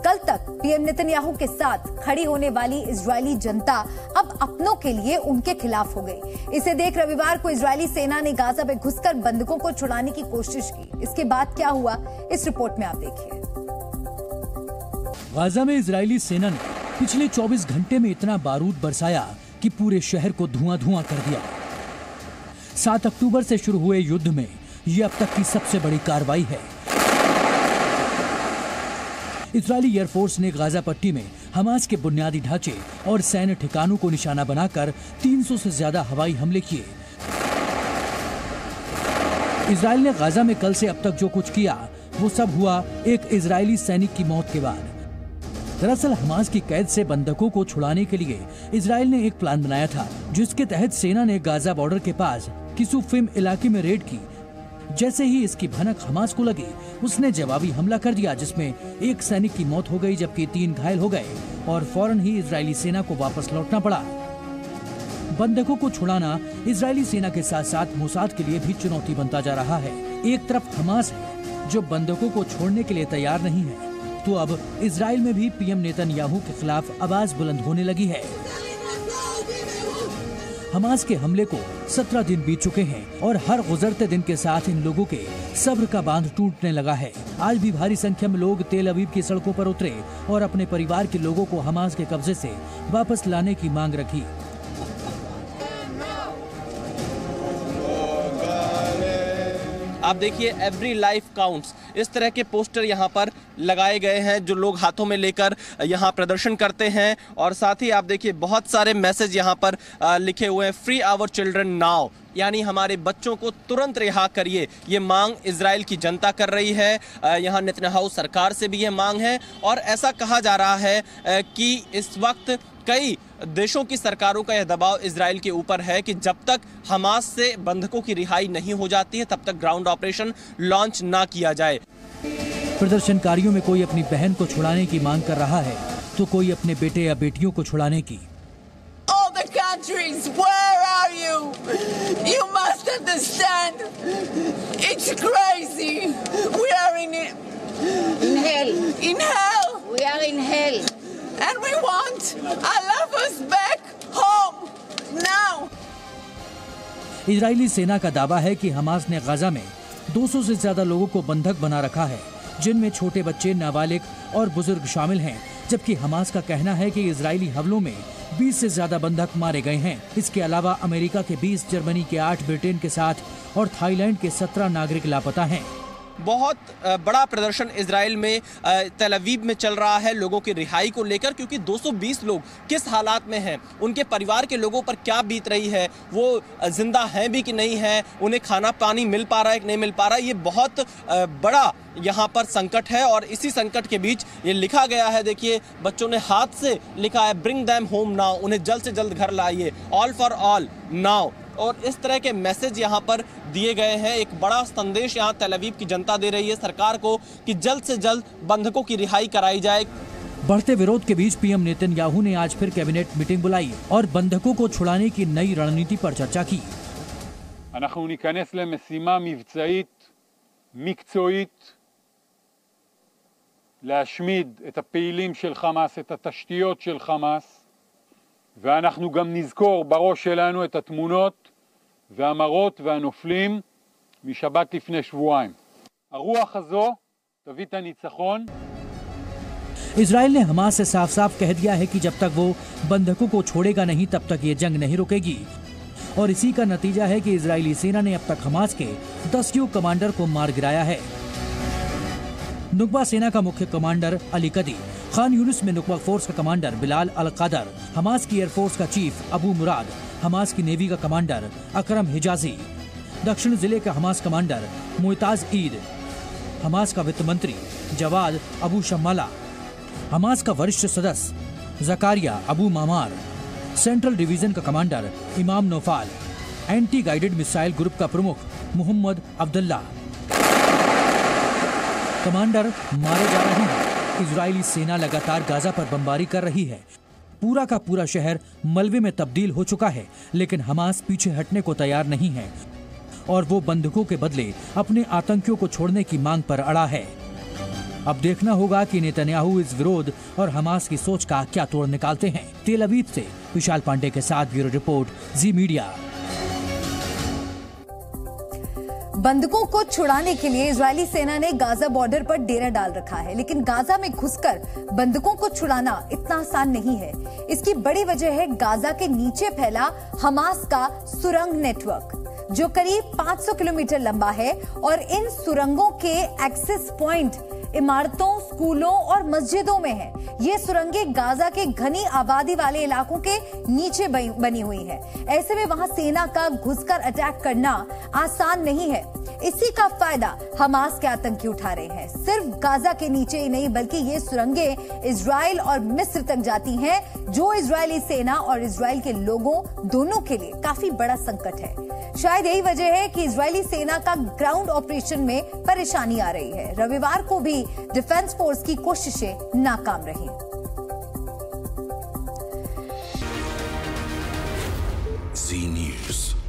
कल तक PM Netanyahu के साथ खड़ी होने वाली इजरायली जनता अब अपनों के लिए उनके खिलाफ हो गई। इसे देख रविवार को इजरायली सेना ने गाजा में घुसकर बंधकों को छुड़ाने की कोशिश की। इसके बाद क्या हुआ, इस रिपोर्ट में आप देखिए। गाजा में इजरायली सेना ने पिछले 24 घंटे में इतना बारूद बरसाया कि पूरे शहर को धुआं-धुआं कर दिया। 7 अक्टूबर से शुरू हुए युद्ध में ये अब तक की सबसे बड़ी कार्रवाई है। इजरायली एयरफोर्स ने गाजा पट्टी में हमास के बुनियादी ढांचे और सैन्य ठिकानों को निशाना बनाकर 300 से ज्यादा हवाई हमले किए। इजरायल ने गाजा में कल से अब तक जो कुछ किया वो सब हुआ एक इजरायली सैनिक की मौत के बाद। दरअसल हमास की कैद से बंधकों को छुड़ाने के लिए इजरायल ने एक प्लान बनाया था, जिसके तहत सेना ने गाजा बॉर्डर के पास किसुफिम इलाके में रेड की। जैसे ही इसकी भनक हमास को लगी, उसने जवाबी हमला कर दिया, जिसमें एक सैनिक की मौत हो गई जबकि 3 घायल हो गए और फौरन ही इजरायली सेना को वापस लौटना पड़ा। बंधकों को छुड़ाना इजरायली सेना के साथ साथ मोसाद के लिए भी चुनौती बनता जा रहा है। एक तरफ हमास है जो बंधकों को छोड़ने के लिए तैयार नहीं है, तो अब इजरायल में भी पीएम नेतन्याहू के खिलाफ आवाज बुलंद होने लगी है। हमास के हमले को 17 दिन बीत चुके हैं और हर गुजरते दिन के साथ इन लोगों के सब्र का बांध टूटने लगा है। आज भी भारी संख्या में लोग तेल अवीव की सड़कों पर उतरे और अपने परिवार के लोगों को हमास के कब्जे से वापस लाने की मांग रखी। आप देखिए, एवरी लाइफ काउंट्स, इस तरह के पोस्टर यहाँ पर लगाए गए हैं जो लोग हाथों में लेकर यहाँ प्रदर्शन करते हैं। और साथ ही आप देखिए बहुत सारे मैसेज यहाँ पर लिखे हुए हैं, फ्री आवर चिल्ड्रन नाउ, यानी हमारे बच्चों को तुरंत रिहा करिए। ये मांग इजराइल की जनता कर रही है। यहाँ नेतन्याहू सरकार से भी ये मांग है और ऐसा कहा जा रहा है कि इस वक्त कई देशों की सरकारों का यह दबाव इजराइल के ऊपर है कि जब तक हमास से बंधकों की रिहाई नहीं हो जाती है तब तक ग्राउंड ऑपरेशन लॉन्च ना किया जाए। प्रदर्शनकारियों में कोई अपनी बहन को छुड़ाने की मांग कर रहा है तो कोई अपने बेटे या बेटियों को छुड़ाने की। All the countries, where are you? You must understand. It's crazy. We are in hell. In hell. We are in hell. And we want our lovers back home now. Israeli सेना का दावा है कि हमास ने Gaza में 200 से ज्यादा लोगों को बंधक बना रखा है, जिनमें छोटे बच्चे, नाबालिग और बुजुर्ग शामिल हैं, जबकि हमास का कहना है कि इजरायली हमलों में 20 से ज्यादा बंधक मारे गए हैं। इसके अलावा अमेरिका के 20, जर्मनी के 8, ब्रिटेन के 7 और थाईलैंड के 17 नागरिक लापता हैं। बहुत बड़ा प्रदर्शन इजराइल में तेल अवीव में चल रहा है लोगों की रिहाई को लेकर, क्योंकि 220 लोग किस हालात में हैं, उनके परिवार के लोगों पर क्या बीत रही है, वो जिंदा हैं भी कि नहीं है, उन्हें खाना पानी मिल पा रहा है कि नहीं मिल पा रहा है, ये बहुत बड़ा यहाँ पर संकट है। और इसी संकट के बीच ये लिखा गया है, देखिए बच्चों ने हाथ से लिखा है, ब्रिंग देम होम नाउ, उन्हें जल्द से जल्द घर लाइए, ऑल फॉर ऑल नाउ। और इस तरह के मैसेज यहाँ पर दिए गए हैं। एक बड़ा संदेश यहाँ तेल अवीव की जनता दे रही है सरकार को कि जल्द से जल्द बंधकों की रिहाई कराई जाए। बढ़ते विरोध के बीच पीएम नेतन्याहू ने आज फिर कैबिनेट मीटिंग बुलाई और बंधकों को छुड़ाने की नई रणनीति पर चर्चा की। אנחנו ניכנס למשימה מבצעית מקצועית להשמיד את הפעילים של חמאס, את התשתיות של חמאס, ואנחנו גם נזכור בראש שלנו את התמונות והמראות והנופלים משבת לפני שבועיים. הרוח הזו תביא את הניצחון। इजराइल ने हमास से साफ साफ कह दिया है कि जब तक वो बंधकों को छोड़ेगा नहीं तब तक ये जंग नहीं रुकेगी। और इसी का नतीजा है कि इजरायली सेना ने अब तक हमास के 10 कमांडर को मार गिराया है। नुकबा सेना का मुख्य कमांडर अली कदी, खान यूनिस में नुकबा फोर्स का कमांडर बिलाल अल कादर, हमास की एयरफोर्स का चीफ अबू मुराद, हमास की नेवी का कमांडर अकरम हिजाजी, दक्षिण जिले का हमास कमांडर मुइताज ईद, हमास का वित्त मंत्री जवाद अबू शम्माला, हमास का वरिष्ठ सदस्य जकारिया अबू मामार, सेंट्रल डिवीजन का कमांडर इमाम Naufal, anti guided missile group का प्रमुख मोहम्मद अब्दुल्ला। कमांडर मारे जा रहे हैं। इजरायली सेना लगातार गाजा पर बमबारी कर रही है। पूरा का पूरा शहर मलबे में तब्दील हो चुका है, लेकिन हमास पीछे हटने को तैयार नहीं है और वो बंधकों के बदले अपने आतंकियों को छोड़ने की मांग पर अड़ा है। अब देखना होगा कि नेतन्याहू इस विरोध और हमास की सोच का क्या तोड़ निकालते हैं। तेल अवीव से विशाल पांडे के साथ ब्यूरो रिपोर्ट, जी मीडिया। बंधकों को छुड़ाने के लिए इजरायली सेना ने गाजा बॉर्डर पर डेरा डाल रखा है, लेकिन गाजा में घुसकर बंधकों को छुड़ाना इतना आसान नहीं है। इसकी बड़ी वजह है गाजा के नीचे फैला हमास का सुरंग नेटवर्क, जो करीब 500 किलोमीटर लंबा है और इन सुरंगों के एक्सेस पॉइंट इमारतों, स्कूलों और मस्जिदों में है। ये सुरंगें गाजा के घनी आबादी वाले इलाकों के नीचे बनी हुई है। ऐसे में वहां सेना का घुसकर अटैक करना आसान नहीं है। इसी का फायदा हमास के आतंकी उठा रहे हैं। सिर्फ गाजा के नीचे ही नहीं, बल्कि ये सुरंगें इजराइल और मिस्र तक जाती हैं, जो इजरायली सेना और इजराइल के लोगों दोनों के लिए काफी बड़ा संकट है। शायद यही वजह है कि इजरायली सेना का ग्राउंड ऑपरेशन में परेशानी आ रही है। रविवार को भी डिफेंस फोर्स की कोशिशें नाकाम रही। जी न्यूज़।